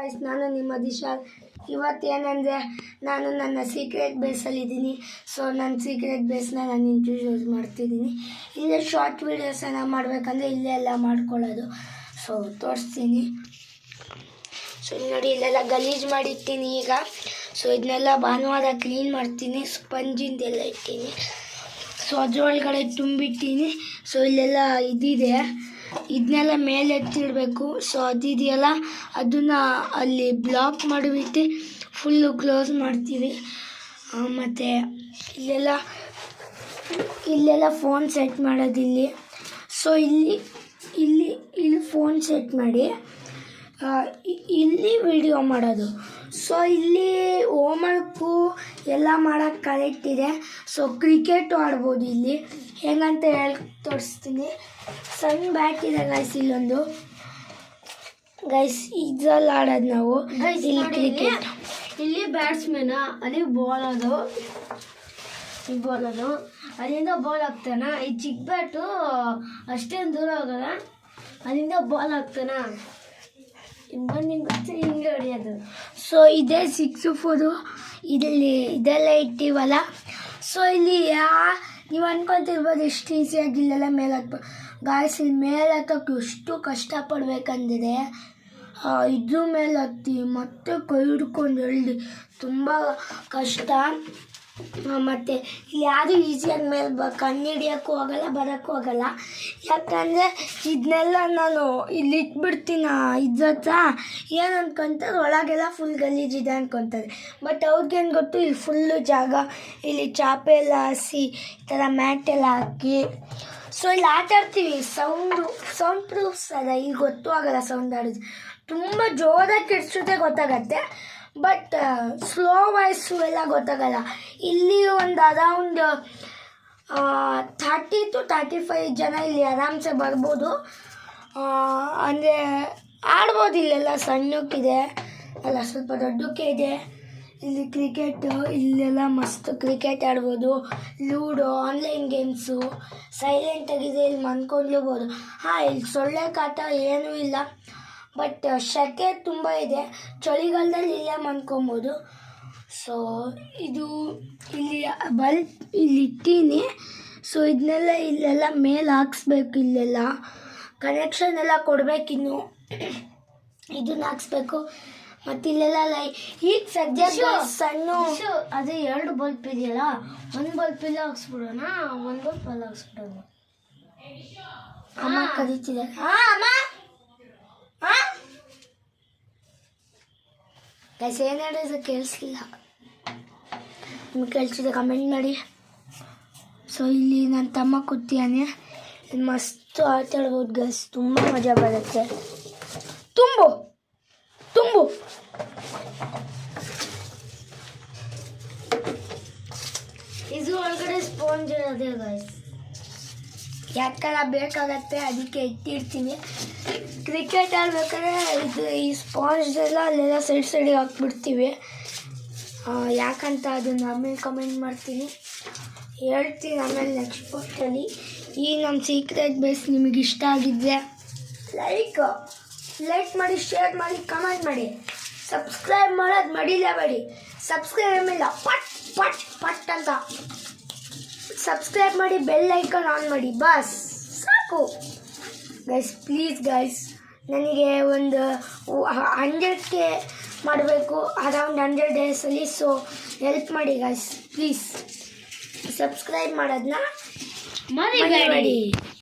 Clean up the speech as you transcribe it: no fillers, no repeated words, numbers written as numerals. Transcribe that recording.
Guys, ನಾನು ನಿಮ್ಮ ದಿಶಾಲ್. ಇವತ್ತೇನೆಂದರೆ ನಾನು ನನ್ನ ಸೀಕ್ರೆಟ್ ಬೇಸಲ್ಲಿದ್ದೀನಿ. ಸೊ ನನ್ನ ಸೀಕ್ರೆಟ್ ಬೇಸ್ನ ನಾನು ಇಂಟ್ರೊಡ್ಯೂಸ್ ಮಾಡ್ತಿದ್ದೀನಿ. ಇಲ್ಲೇ ಶಾರ್ಟ್ ವೀಡಿಯೋಸನ್ನು ಮಾಡಬೇಕಂದ್ರೆ ಇಲ್ಲೇ ಎಲ್ಲ ಮಾಡ್ಕೊಳ್ಳೋದು. ಸೊ ತೋರಿಸ್ತೀನಿ. ಸೊ ನೋಡಿ, ಇಲ್ಲೆಲ್ಲ ಗಲೀಜು ಮಾಡಿರ್ತೀನಿ ಈಗ. ಸೊ ಇದನ್ನೆಲ್ಲ ಭಾನುವಾರ ಕ್ಲೀನ್ ಮಾಡ್ತೀನಿ. ಸ್ಪಂಜಿಂದೆಲ್ಲ ಇಟ್ಟಿನಿ. ಸೊ ಅದರೊಳಗಡೆ ತುಂಬಿಟ್ಟಿನಿ. ಸೊ ಇಲ್ಲೆಲ್ಲ ಇದಿದೆ, ಇದನ್ನೆಲ್ಲ ಮೇಲೆ ಎತ್ತಿಡಬೇಕು. ಸೊ ಅದಿದೆಯಲ್ಲ, ಅದನ್ನು ಅಲ್ಲಿ ಬ್ಲಾಕ್ ಮಾಡಿಬಿಟ್ಟು ಫುಲ್ಲು ಕ್ಲೋಸ್ ಮಾಡ್ತೀವಿ. ಮತ್ತು ಇಲ್ಲೆಲ್ಲ ಫೋನ್ ಸೆಟ್ ಮಾಡೋದಿಲ್ಲಿ. ಸೊ ಇಲ್ಲಿ ಫೋನ್ ಸೆಟ್ ಮಾಡಿ ಇಲ್ಲಿ ವಿಡಿಯೋ ಮಾಡೋದು. ಸೊ ಇಲ್ಲಿ ಹೋಮ್ವರ್ಕು ಎಲ್ಲ ಮಾಡೋಕ್ಕೆ ಕರೆಕ್ಟ್ ಇದೆ. ಸೊ ಕ್ರಿಕೆಟು ಆಡ್ಬೋದು ಇಲ್ಲಿ. ಹೇಗಂತ ತೋರಿಸ್ತೀನಿ. ಸಣ್ಣ ಬ್ಯಾಟ್ ಇದೆ ಗೈಸ್, ಇಲ್ಲೊಂದು ಗೈಸ್, ಇದ್ರಲ್ಲಿ ಆಡೋದು ನಾವು. ಇಲ್ಲಿ ಕ್ರಿಕೆಟ್, ಇಲ್ಲಿ ಬ್ಯಾಟ್ಸ್ಮನ್, ಅಲ್ಲಿ ಬಾಲ್ ಅದು ಅಲ್ಲಿಂದ ಬಾಲ್ ಹಾಕ್ತಾನ. ಈ ಚಿಕ್ಕ ಬ್ಯಾಟು ಅಷ್ಟೇನು ದೂರ ಹೋಗಲ್ಲ, ಅಲ್ಲಿಂದ ಬಾಲ್ ಹಾಕ್ತಾನ. ಹಿಂಗೆ ಹೊಡಿಯೋದು. ಸೊ ಇದೇ 6 4 ಇದೆಲ್ಲ ಇಟ್ಟಿವಲ್ಲ. ಸೊ ಇಲ್ಲಿ ನೀವು ಅನ್ಕೊತಿರ್ಬೋದು ಎಷ್ಟು ಈಸಿಯಾಗಿ ಇಲ್ಲೆಲ್ಲ ಮೇಲೆ ಹಾಕ್ಬೋದು. ಗಾಯ್ಸ್, ಇಲ್ಲಿ ಮೇಲೆ ಹತ್ತೋಕ್ಕೆ ಎಷ್ಟು ಕಷ್ಟಪಡ್ಬೇಕಂದ್ರೆ ಇದ್ರ ಮೇಲೆ ಹತ್ತಿ ಮತ್ತೆ ಕೈ ಹಿಡ್ಕೊಂಡು ಎಳ್ದು ತುಂಬ ಕಷ್ಟ. ಮತ್ತು ಇಲ್ಲಿ ಯಾರು ಈಸಿಯಾಗಿ ಮೇಲೆ ಕಣ್ಣು ಹಿಡಿಯೋಕ್ಕೂ ಹೋಗಲ್ಲ, ಬರೋಕ್ಕೂ ಹೋಗಲ್ಲ. ಯಾಕಂದರೆ ಇದನ್ನೆಲ್ಲ ನಾನು ಇಲ್ಲಿ ಇಟ್ಬಿಡ್ತೀನಿ. ಇದ್ರ ಏನು ಅಂದ್ಕೊತಾರೆ, ಒಳಗೆಲ್ಲ ಫುಲ್ ಗಲೀಜಿದೆ ಅಂದ್ಕೊತಾರೆ. ಬಟ್ ಅವ್ರಿಗೇನು ಗೊತ್ತು, ಇಲ್ಲಿ ಫುಲ್ಲು ಜಾಗ, ಇಲ್ಲಿ ಚಾಪೆ ಎಲ್ಲ ಹಾಸಿ ಈ ಥರ ಮ್ಯಾಟೆಲ್ಲ ಹಾಕಿ. ಸೊ ಇಲ್ಲಿ ಆಟಾಡ್ತೀವಿ. ಸೌಂಡ್ ಪ್ರೂಫ್ಸ್ ಅದ, ಇಲ್ಲಿ ಗೊತ್ತೂ ಆಗಲ್ಲ ಸೌಂಡ್ ಆಡೋದು. ತುಂಬ ಜೋರಾಗಿ ಕೆಡ್ಸೋದೇ ಗೊತ್ತಾಗತ್ತೆ, ಬಟ್ ಸ್ಲೋ ವಾಯ್ಸು ಎಲ್ಲ ಗೊತ್ತಾಗಲ್ಲ. ಇಲ್ಲಿ ಒಂದು ಅರೌಂಡ್ 30 to 35 ಜನ ಇಲ್ಲಿ ಆರಾಮ್ಸೆ ಬರ್ಬೋದು. ಅಂದರೆ ಆಡ್ಬೋದು. ಇಲ್ಲೆಲ್ಲ ಸಣ್ಣಕ್ಕಿದೆ, ಅಲ್ಲ ಸ್ವಲ್ಪ ದೊಡ್ಡಕ್ಕೆ ಇದೆ. ಇಲ್ಲಿ ಕ್ರಿಕೆಟು, ಇಲ್ಲೆಲ್ಲ ಮಸ್ತ್ ಕ್ರಿಕೆಟ್ ಆಡ್ಬೋದು. ಲೂಡೋ, ಆನ್ಲೈನ್ ಗೇಮ್ಸು ಸೈಲೆಂಟಾಗಿದೆ, ಇಲ್ಲಿ ಮನ್ಕೊಂಡಿರ್ಬೋದು. ಇಲ್ಲಿ ಸೊಳ್ಳೆ ಕಾಟ ಏನೂ ಇಲ್ಲ, ಬಟ್ ಶೆಕೆ ತುಂಬ ಇದೆ. ಚಳಿಗಾಲದಲ್ಲಿ ಇಲ್ಲೇ ಮನ್ಕೊಬೋದು. ಸೊ ಇಲ್ಲಿ ಬಲ್ಬ್ ಇಲ್ಲಿ ಇಟ್ಟೀನಿ. ಸೊ ಇದನ್ನೆಲ್ಲ ಇಲ್ಲೆಲ್ಲ ಮೇಲೆ ಹಾಕ್ಸ್ಬೇಕು. ಇಲ್ಲೆಲ್ಲ ಕನೆಕ್ಷನ್ ಎಲ್ಲ ಕೊಡಬೇಕಿನ್ನು, ಇದನ್ನ ಹಾಕ್ಸ್ಬೇಕು. ಮತ್ತು ಇಲ್ಲೆಲ್ಲ ಈಗ ಸದ್ಯಕ್ಕೆ ಸಣ್ಣ ಅದೇ 2 ಬಲ್ಪ್ ಇದೆಯಲ್ಲ, ಒಂದು ಬಲ್ಪ್ ಇಲ್ಲ ಹಾಕ್ಸ್ಬಿಡೋಣ, ಒಂದು ಬಲ್ಪ್ ಅಲ್ಲಿ ಹಾಕ್ಸ್ಬಿಡೋಣ. ಅಮ್ಮ ಕರೀತಿದೆ. ಅಮ್ಮ ಗೈಸ್, ಏನು ಹೇಳಿದ್ರೆ ಕೇಳಿಸ್ಲಿಲ್ಲ. ನಿಮ್ಗೆ ಕೇಳಿಸಿದೆ ಕಮೆಂಟ್ ಮಾಡಿ. ಸೊ ಇಲ್ಲಿ ನನ್ನ ತಮ್ಮ ಕೂತಿಯಾನೆ. ಇಲ್ಲಿ ಮಸ್ತು ಆಟ ಆಡ್ಬೋದು ಗೈಸ್, ತುಂಬ ಮಜಾ ಬರುತ್ತೆ. ತುಂಬು ಇದು ಒಳಗಡೆ ಸ್ಪಾಂಜ್ ಇರೋದೇ ಗೈಸ್, ಯಾಕೆಲ್ಲ ಬೇಕಾಗತ್ತೆ, ಅದಕ್ಕೆ ಇಟ್ಟಿರ್ತೀನಿ. ಕ್ರಿಕೆಟ್ ಆಡ್ಬೇಕಾದ್ರೆ ಈ ಸ್ಪಾಂಜ್ ಎಲ್ಲ ಅಲ್ಲೆಲ್ಲ ಸೈಡಿಗೆ ಹಾಕ್ಬಿಡ್ತೀವಿ. ಯಾಕಂತ ಅದನ್ನು ಆಮೇಲೆ ಕಮೆಂಟ್ ಮಾಡ್ತೀನಿ, ಹೇಳ್ತೀನಿ ಆಮೇಲೆ ನೆಕ್ಸ್ಟ್ ಪೋಸ್ಟಲ್ಲಿ. ಈ ನಮ್ಮ ಸೀಕ್ರೆಟ್ ಬೇಸ್ ನಿಮಗೆ ಇಷ್ಟ ಆಗಿದ್ದರೆ ಲೈಕ್ ಮಾಡಿ, ಶೇರ್ ಮಾಡಿ, ಕಮೆಂಟ್ ಮಾಡಿ. ಸಬ್ಸ್ಕ್ರೈಬ್ ಮಾಡೋದು ಮಡಿಲೇಬೇಡಿ. ಸಬ್ಸ್ಕ್ರೈಬ್ ಇಲ್ಲ ಪಟ್ ಅಂತ ಸಬ್ಸ್ಕ್ರೈಬ್ ಮಾಡಿ, ಬೆಲ್ ಐಕಾನ್ ಆನ್ ಮಾಡಿ, ಬಸ್ ಸಾಕು ಗೈಸ್. ಪ್ಲೀಸ್ ಗೈಸ್, ನನಗೆ ಒಂದು 100K ಮಾಡಬೇಕು, ಅರೌಂಡ್ 100 ಡೇಸಲ್ಲಿ. ಸೊ ಹೆಲ್ಪ್ ಮಾಡಿ ಗೈಸ್, ಪ್ಲೀಸ್. ಸಬ್ಸ್ಕ್ರೈಬ್ ಮಾಡೋದನ್ನ ಮರಿಬೇಡಿ.